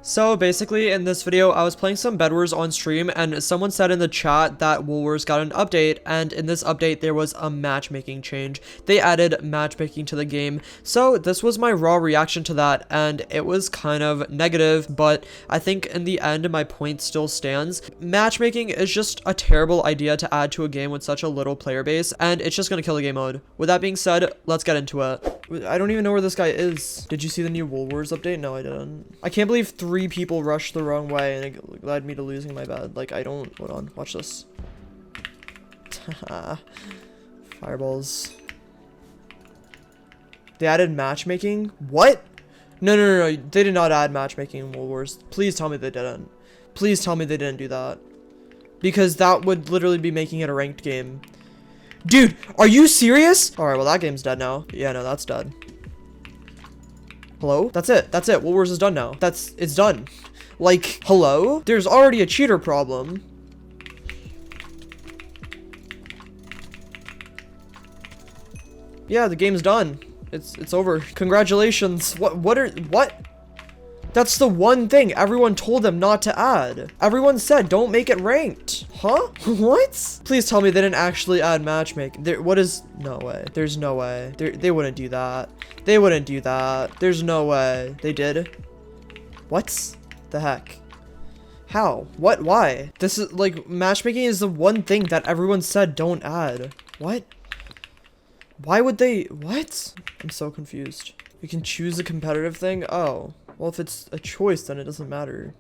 So basically in this video, I was playing some Bed Wars on stream and someone said in the chat that Wool Wars got an update, and in this update there was a matchmaking change. They added matchmaking to the game. So this was my raw reaction to that, and it was kind of negative, but I think in the end my point still stands. Matchmaking is just a terrible idea to add to a game with such a little player base, and it's just gonna kill the game mode. With that being said, let's get into it. I don't even know where this guy is. Did you see the new Wool Wars update? No, I didn't. I can't believe 3 people rushed the wrong way and it led me to losing my bed. Like, I don't... Hold on. Watch this. Fireballs. They added matchmaking? What? No. They did not add matchmaking in Wool Wars. Please tell me they didn't. Please tell me they didn't do that. Because that would literally be making it a ranked game. Dude, are you serious? Alright, well that game's dead now. Yeah, no, that's dead. Hello? That's it. That's it. Wool Wars is done now. It's done. Like, hello? There's already a cheater problem. Yeah, the game's done. It's over. Congratulations. What? That's the one thing everyone told them not to add. Everyone said don't make it ranked. Huh? What? Please tell me they didn't actually add matchmaking. No way. There's no way. They wouldn't do that. They wouldn't do that. There's no way. They did? What the heck? How? What? Why? This is like, matchmaking is the one thing that everyone said don't add. What? Why would they? What? I'm so confused. You can choose a competitive thing? Oh. Well, if it's a choice, then it doesn't matter.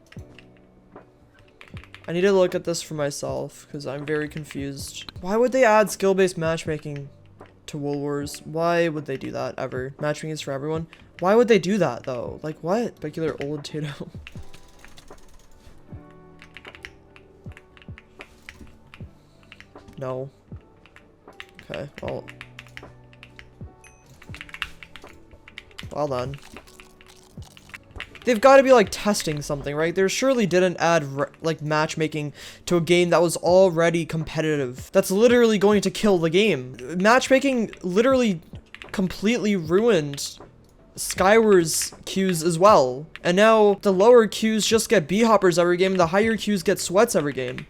I need to look at this for myself, because I'm very confused. Why would they add skill-based matchmaking to Wool Wars? Why would they do that, ever? Matchmaking is for everyone? Why would they do that, though? Like, what? Specularpotato. No. Okay, well then. They've got to be like testing something, right? They surely didn't add like matchmaking to a game that was already competitive. That's literally going to kill the game. Matchmaking literally completely ruined Skywars queues as well. And now the lower queues just get B-hoppers every game, and the higher queues get sweats every game.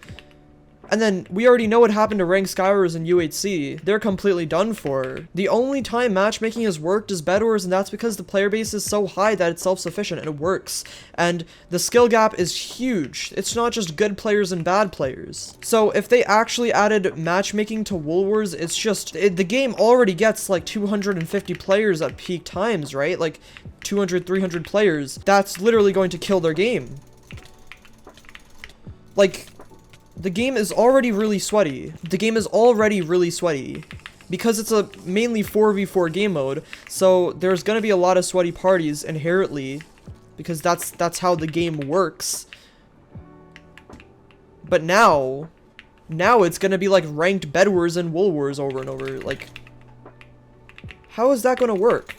And then we already know what happened to ranked Skywars and UHC. They're completely done for. The only time matchmaking has worked is Bed Wars, and that's because the player base is so high that it's self-sufficient and it works. And the skill gap is huge. It's not just good players and bad players. So if they actually added matchmaking to Wool Wars, it's just, the game already gets like 250 players at peak times, right? Like 200, 300 players. That's literally going to kill their game. Like, the game is already really sweaty. The game is already really sweaty because it's a mainly 4v4 game mode. So there's going to be a lot of sweaty parties inherently because that's how the game works. But now it's going to be like ranked Bed Wars and Wool Wars over and over. Like, how is that going to work?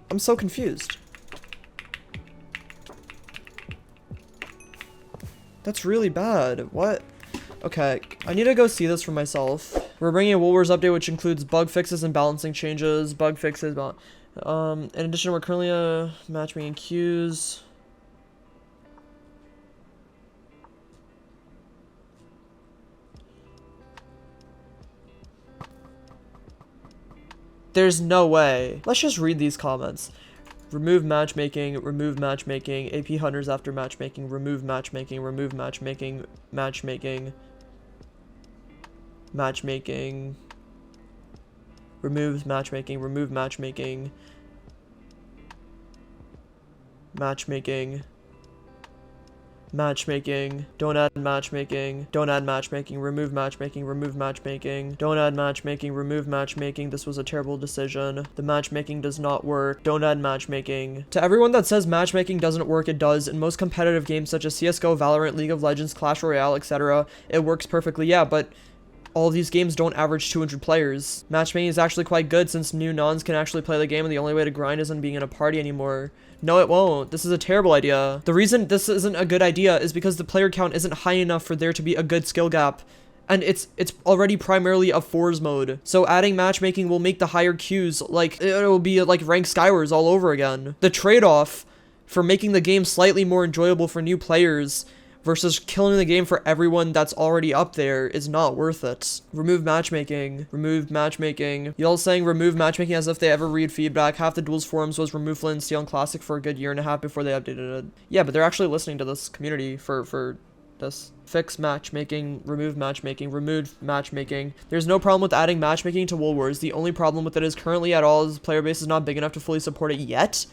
I'm so confused. That's really bad. What? Okay, I need to go see this for myself. We're bringing a Wool Wars update, which includes bug fixes and balancing changes. Bug fixes, in addition, we're currently matchmaking queues. There's no way. Let's just read these comments. Remove matchmaking, AP hunters after matchmaking, remove matchmaking, removes matchmaking, don't add matchmaking, remove matchmaking, don't add matchmaking, remove matchmaking, this was a terrible decision, the matchmaking does not work, don't add matchmaking. To everyone that says matchmaking doesn't work, it does. In most competitive games such as CSGO, Valorant, League of Legends, Clash Royale, etc., it works perfectly, yeah, but all these games don't average 200 players. Matchmaking is actually quite good since new nons can actually play the game, and the only way to grind isn't being in a party anymore. No, it won't. This is a terrible idea. The reason this isn't a good idea is because the player count isn't high enough for there to be a good skill gap. And it's already primarily a fours mode. So adding matchmaking will make the higher queues, like, it'll be like ranked Skywars all over again. The trade-off for making the game slightly more enjoyable for new players versus killing the game for everyone that's already up there is not worth it. Remove matchmaking. Remove matchmaking. Y'all saying remove matchmaking as if they ever read feedback. Half the duels forums was remove Flint and Steel and Classic for a good year and a half before they updated it. Yeah, but they're actually listening to this community for this. Fix matchmaking, remove matchmaking, remove matchmaking. There's no problem with adding matchmaking to Wool Wars. The only problem with it is currently at all is the player base is not big enough to fully support it yet.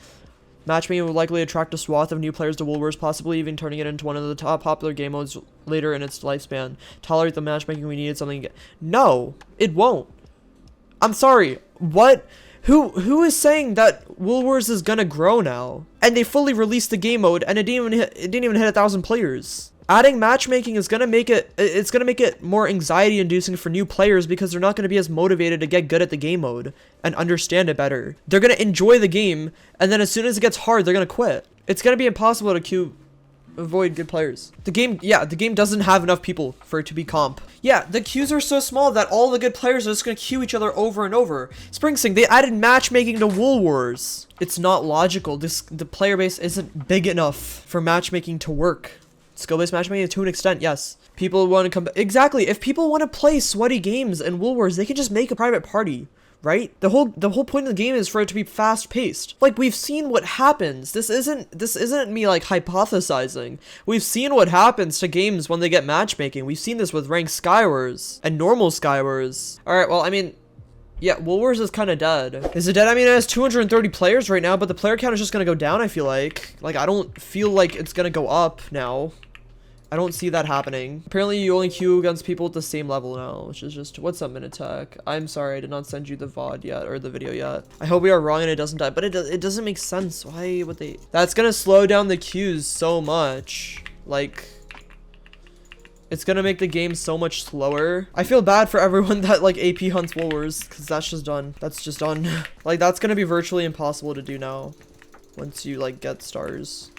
Matchmaking would likely attract a swath of new players to Wool Wars, possibly even turning it into one of the top popular game modes later in its lifespan. Tolerate the matchmaking, we needed something. No, it won't. I'm sorry. What? Who is saying that Wool Wars is gonna grow now? And they fully released the game mode, and it didn't even hit 1,000 players. Adding matchmaking is gonna make it more anxiety inducing for new players because they're not gonna be as motivated to get good at the game mode and understand it better. They're gonna enjoy the game, and then as soon as it gets hard, they're gonna quit. It's gonna be impossible to avoid good players. The game doesn't have enough people for it to be comp. Yeah, the queues are so small that all the good players are just gonna queue each other over and over. Springsing, they added matchmaking to Wool Wars. It's not logical. The player base isn't big enough for matchmaking to work. Skill-based matchmaking to an extent, yes. People want to come... Exactly. If people want to play sweaty games in Wool Wars, they can just make a private party, right? The whole point of the game is for it to be fast-paced. Like, we've seen what happens. This isn't me, like, hypothesizing. We've seen what happens to games when they get matchmaking. We've seen this with ranked Skywars and normal Skywars. Alright, well, I mean... Yeah, Wool Wars is kind of dead. Is it dead? I mean, it has 230 players right now, but the player count is just going to go down, I feel like. Like, I don't feel like it's going to go up now. I don't see that happening. Apparently, you only queue against people at the same level now, which is just... What's up, Minitech? I'm sorry, I did not send you the VOD yet, or the video yet. I hope we are wrong and it doesn't die, but it doesn't make sense. Why would they... That's going to slow down the queues so much. Like... It's gonna make the game so much slower. I feel bad for everyone that like AP hunts Wool Wars, because that's just done. That's just done. Like, that's gonna be virtually impossible to do now once you like get stars.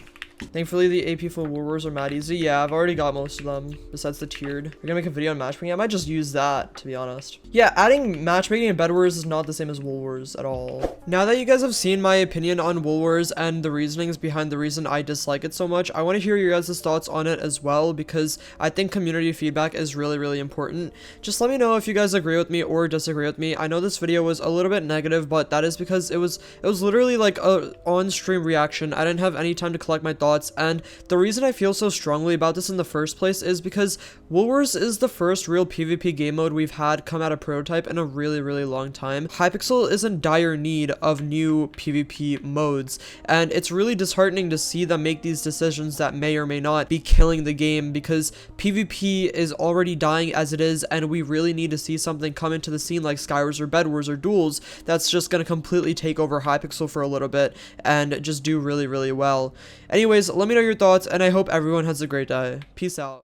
Thankfully, the AP for Wool Wars are mad easy. Yeah, I've already got most of them, besides the tiered. We're gonna make a video on matchmaking. I might just use that, to be honest. Yeah, adding matchmaking in Bed Wars is not the same as Wool Wars at all. Now that you guys have seen my opinion on Wool Wars and the reasonings behind the reason I dislike it so much, I want to hear your guys' thoughts on it as well, because I think community feedback is really, really important. Just let me know if you guys agree with me or disagree with me. I know this video was a little bit negative, but that is because it was literally like a on-stream reaction. I didn't have any time to collect my thoughts, and the reason I feel so strongly about this in the first place is because Wool Wars is the first real PvP game mode we've had come out of prototype in a really, really long time. Hypixel is in dire need of new PvP modes, and it's really disheartening to see them make these decisions that may or may not be killing the game, because PvP is already dying as it is, and we really need to see something come into the scene like Skywars or Bed Wars or Duels that's just going to completely take over Hypixel for a little bit and just do really, really well. Anyways, let me know your thoughts, and I hope everyone has a great day. Peace out.